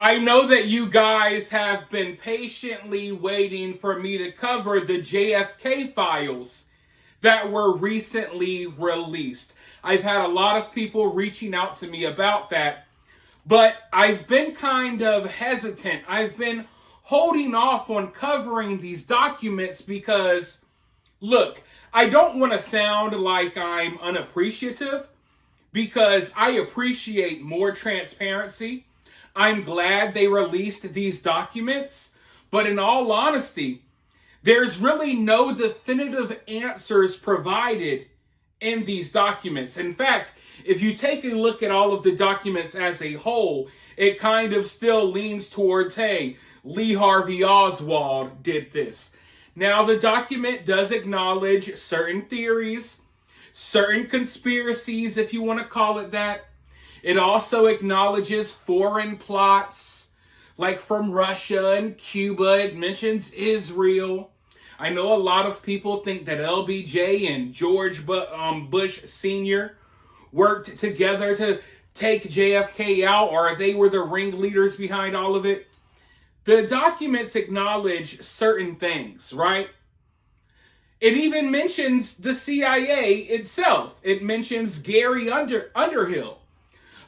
I know that you guys have been patiently waiting for me to cover the JFK files that were recently released. I've had a lot of people reaching out to me about that, but I've been kind of hesitant. I've been holding off on covering these documents because, look, I don't want to sound like I'm unappreciative because I appreciate more transparency. I'm glad they released these documents, but in all honesty, there's really no definitive answers provided in these documents. In fact, if you take a look at all of the documents as a whole, it kind of still leans towards, hey, Lee Harvey Oswald did this. Now, the document does acknowledge certain theories, certain conspiracies, if you want to call it that. It also acknowledges foreign plots, like from Russia and Cuba. It mentions Israel. I know a lot of people think that LBJ and George Bush Sr. worked together to take JFK out, or they were the ringleaders behind all of it. The documents acknowledge certain things, right? It even mentions the CIA itself. It mentions Gary Underhill,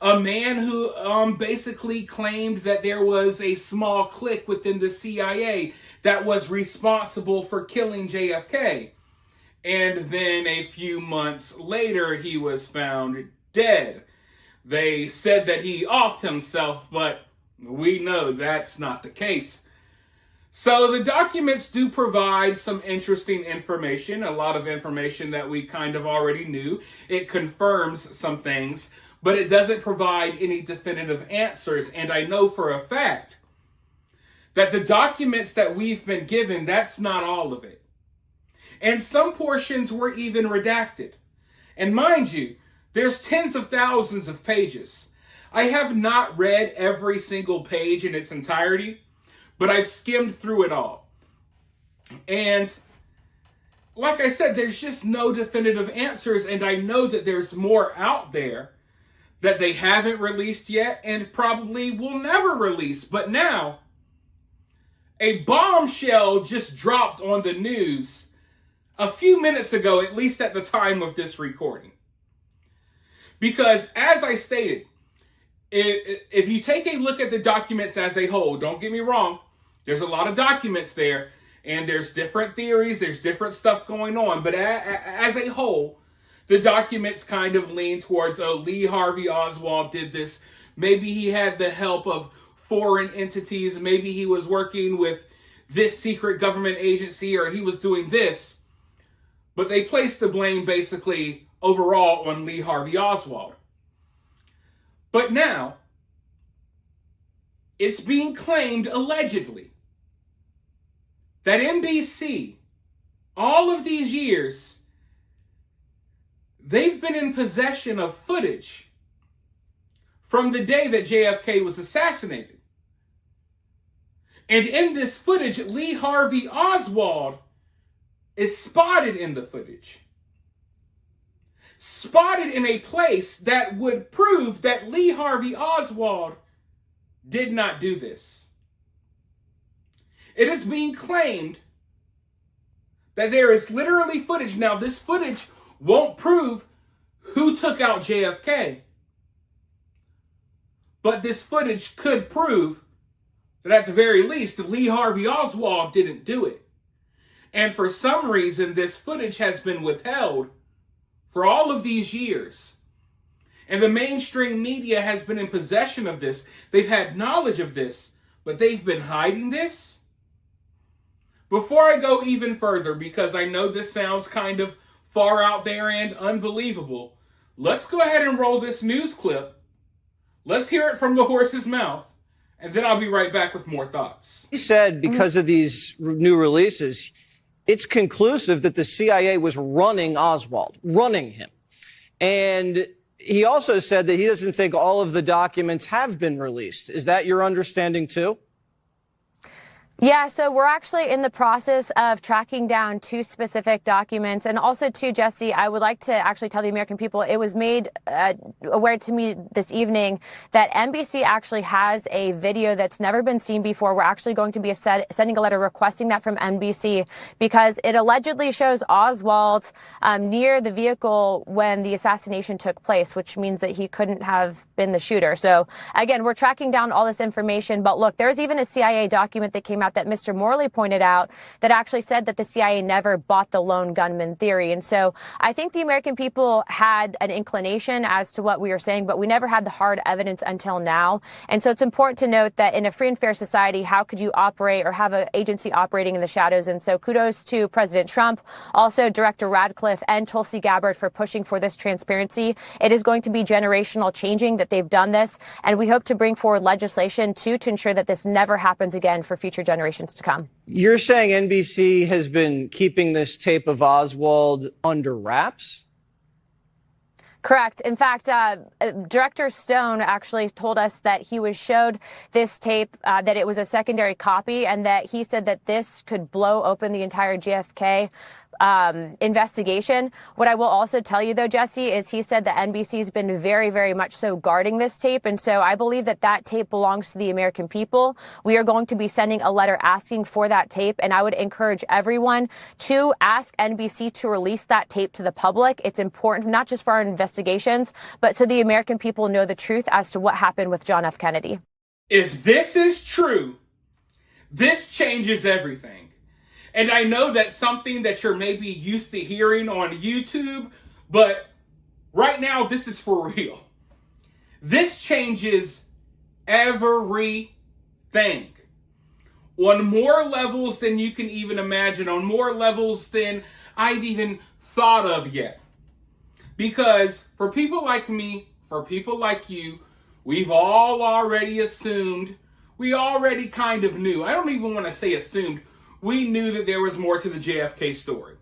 a man who basically claimed that there was a small clique within the CIA that was responsible for killing JFK. And then a few months later, he was found dead. They said that he offed himself, but we know that's not the case. So the documents do provide some interesting information, a lot of information that we kind of already knew. It confirms some things, but it doesn't provide any definitive answers. And I know for a fact that the documents that we've been given, that's not all of it. And some portions were even redacted. And mind you, there's tens of thousands of pages. I have not read every single page in its entirety, but I've skimmed through it all. And like I said, there's just no definitive answers, and I know that there's more out there that they haven't released yet and probably will never release. But now, a bombshell just dropped on the news a few minutes ago, at least at the time of this recording. Because as I stated, if you take a look at the documents as a whole, don't get me wrong, there's a lot of documents there, and there's different theories, there's different stuff going on, but as a whole, the documents kind of lean towards, oh, Lee Harvey Oswald did this. Maybe he had the help of foreign entities. Maybe he was working with this secret government agency, or he was doing this. But they placed the blame basically overall on Lee Harvey Oswald. But now, it's being claimed allegedly that NBC, all of these years, they've been in possession of footage from the day that JFK was assassinated. And in this footage, Lee Harvey Oswald is spotted in the footage. Spotted in a place that would prove that Lee Harvey Oswald did not do this. It is being claimed that there is literally footage. Now, this footage won't prove who took out JFK. But this footage could prove that at the very least, Lee Harvey Oswald didn't do it. And for some reason, this footage has been withheld for all of these years. And the mainstream media has been in possession of this. They've had knowledge of this, but they've been hiding this. Before I go even further, because I know this sounds kind of far out there and unbelievable, let's go ahead and roll this news clip. Let's hear it from the horse's mouth, and then I'll be right back with more thoughts. He said because of these new releases, it's conclusive that the CIA was running Oswald, running him. And he also said that he doesn't think all of the documents have been released. Is that your understanding too? Yeah, so we're actually in the process of tracking down two specific documents. And also, too, Jesse, I would like to actually tell the American people it was made aware to me this evening that NBC actually has a video that's never been seen before. We're actually going to be sending a letter requesting that from NBC because it allegedly shows Oswald near the vehicle when the assassination took place, which means that he couldn't have been the shooter. So, again, we're tracking down all this information. But look, there's even a CIA document that came out that Mr. Morley pointed out that actually said that the CIA never bought the lone gunman theory. And so I think the American people had an inclination as to what we were saying, but we never had the hard evidence until now. And so it's important to note that in a free and fair society, how could you operate or have an agency operating in the shadows? And so kudos to President Trump, also Director Radcliffe and Tulsi Gabbard for pushing for this transparency. It is going to be generational changing that they've done this. And we hope to bring forward legislation to ensure that this never happens again for future generations to come. You're saying NBC has been keeping this tape of Oswald under wraps? Correct. In fact, Director Stone actually told us that he was showed this tape, that it was a secondary copy, and that he said that this could blow open the entire JFK investigation. What I will also tell you, though, Jesse, is he said that NBC has been very, very much so guarding this tape. And so I believe that that tape belongs to the American people. We are going to be sending a letter asking for that tape. And I would encourage everyone to ask NBC to release that tape to the public. It's important, not just for our investigations, but so the American people know the truth as to what happened with John F. Kennedy. If this is true, this changes everything. And I know that's something that you're maybe used to hearing on YouTube, but right now, this is for real. This changes everything on more levels than you can even imagine, on more levels than I've even thought of yet. Because for people like me, for people like you, we've all already assumed, we already kind of knew. I don't even want to say assumed. We knew that there was more to the JFK story.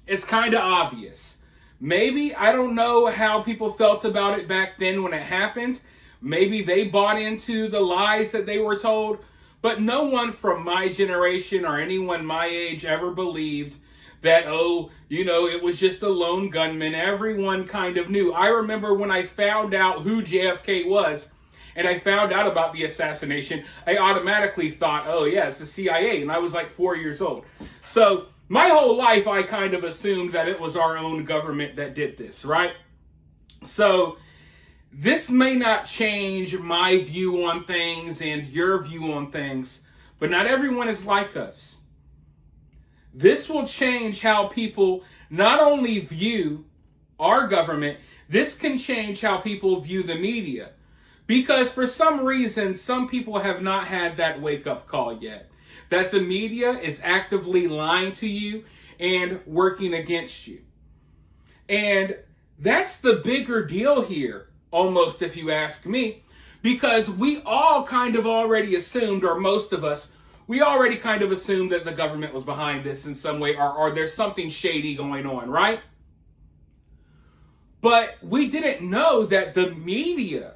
It's kind of obvious. Maybe, I don't know how people felt about it back then when it happened. Maybe they bought into the lies that they were told. But no one from my generation or anyone my age ever believed that, it was just a lone gunman. Everyone kind of knew. I remember when I found out who JFK was, and I found out about the assassination, I automatically thought, oh, yeah, it's the CIA. And I was like 4 years old. So my whole life, I kind of assumed that it was our own government that did this, right? So this may not change my view on things and your view on things, but not everyone is like us. This will change how people not only view our government, this can change how people view the media. Because for some reason, some people have not had that wake-up call yet. That the media is actively lying to you and working against you. And that's the bigger deal here, almost, if you ask me. Because we all kind of already assumed, or most of us, we already kind of assumed that the government was behind this in some way, or there's something shady going on, right? But we didn't know that the media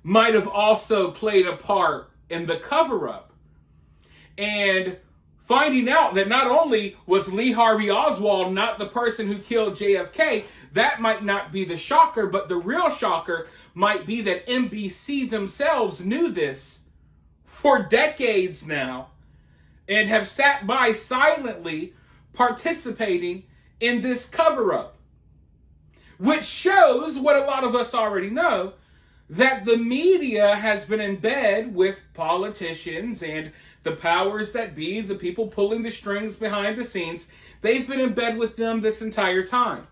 might have also played a part in the cover-up. And finding out that not only was Lee Harvey Oswald not the person who killed JFK, that might not be the shocker, but the real shocker might be that NBC themselves knew this for decades now and have sat by silently participating in this cover-up. Which shows what a lot of us already know, that the media has been in bed with politicians and the powers that be, the people pulling the strings behind the scenes. They've been in bed with them this entire time.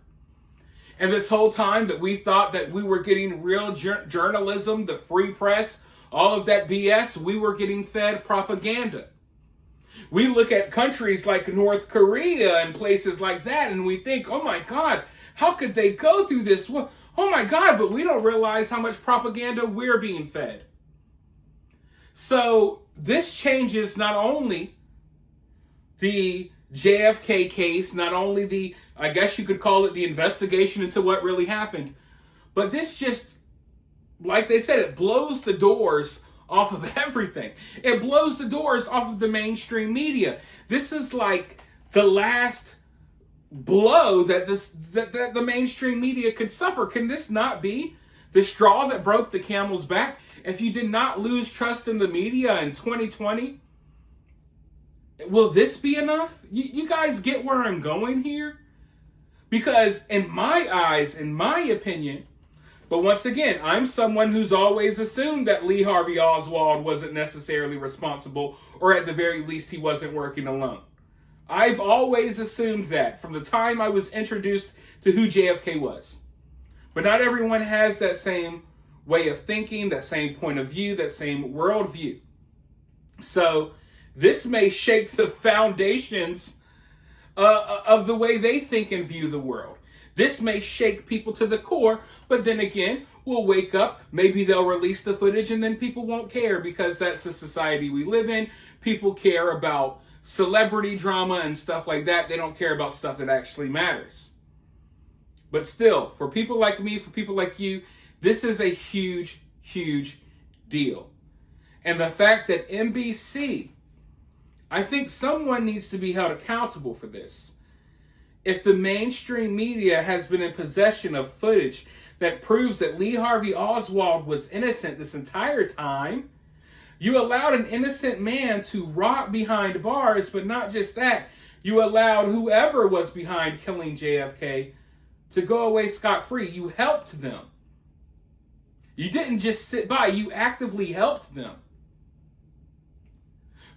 And this whole time that we thought that we were getting real journalism, the free press, all of that BS, we were getting fed propaganda. We look at countries like North Korea and places like that, and we think, oh my God, how could they go through this? Oh my God, but we don't realize how much propaganda we're being fed. So this changes not only the JFK case, not only I guess you could call it the investigation into what really happened, but this just, like they said, it blows the doors off of everything. It blows the doors off of the mainstream media. This is like the last blow that the mainstream media could suffer. Can this not be the straw that broke the camel's back? If you did not lose trust in the media in 2020, will this be enough? You guys get where I'm going here? Because in my eyes, in my opinion, but once again, I'm someone who's always assumed that Lee Harvey Oswald wasn't necessarily responsible, or at the very least, he wasn't working alone. I've always assumed that from the time I was introduced to who JFK was. But not everyone has that same way of thinking, that same point of view, that same worldview. So this may shake the foundations of the way they think and view the world. This may shake people to the core, but then again, we'll wake up, maybe they'll release the footage, and then people won't care because that's the society we live in. People care about celebrity drama and stuff like that. They don't care about stuff that actually matters. But still, for people like me, for people like you, this is a huge, huge deal. And the fact that NBC, I think someone needs to be held accountable for this. If the mainstream media has been in possession of footage that proves that Lee Harvey Oswald was innocent this entire time, you allowed an innocent man to rot behind bars, but not just that, you allowed whoever was behind killing JFK to go away scot-free. You helped them. You didn't just sit by, you actively helped them.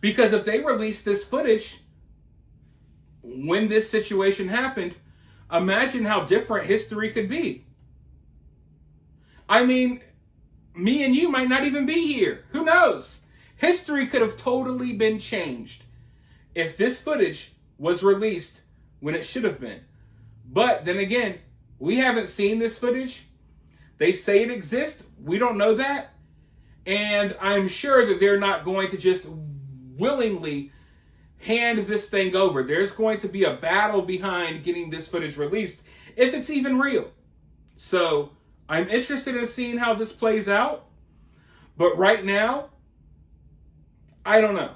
Because if they released this footage when this situation happened, imagine how different history could be. I mean, me and you might not even be here. Who knows? History could have totally been changed if this footage was released when it should have been. But then again, we haven't seen this footage. They say it exists. We don't know that. And I'm sure that they're not going to just willingly hand this thing over. There's going to be a battle behind getting this footage released, if it's even real. So I'm interested in seeing how this plays out. But right now, I don't know.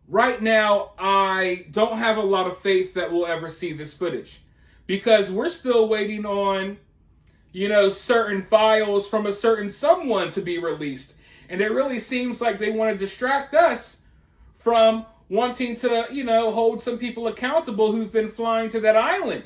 Right now, I don't have a lot of faith that we'll ever see this footage. Because we're still waiting on, certain files from a certain someone to be released. And it really seems like they want to distract us from wanting to, hold some people accountable who've been flying to that island.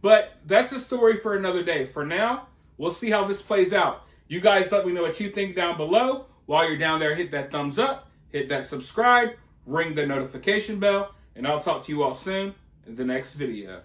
But that's a story for another day. For now, we'll see how this plays out. You guys let me know what you think down below. While you're down there, hit that thumbs up, hit that subscribe, ring the notification bell, and I'll talk to you all soon in the next video.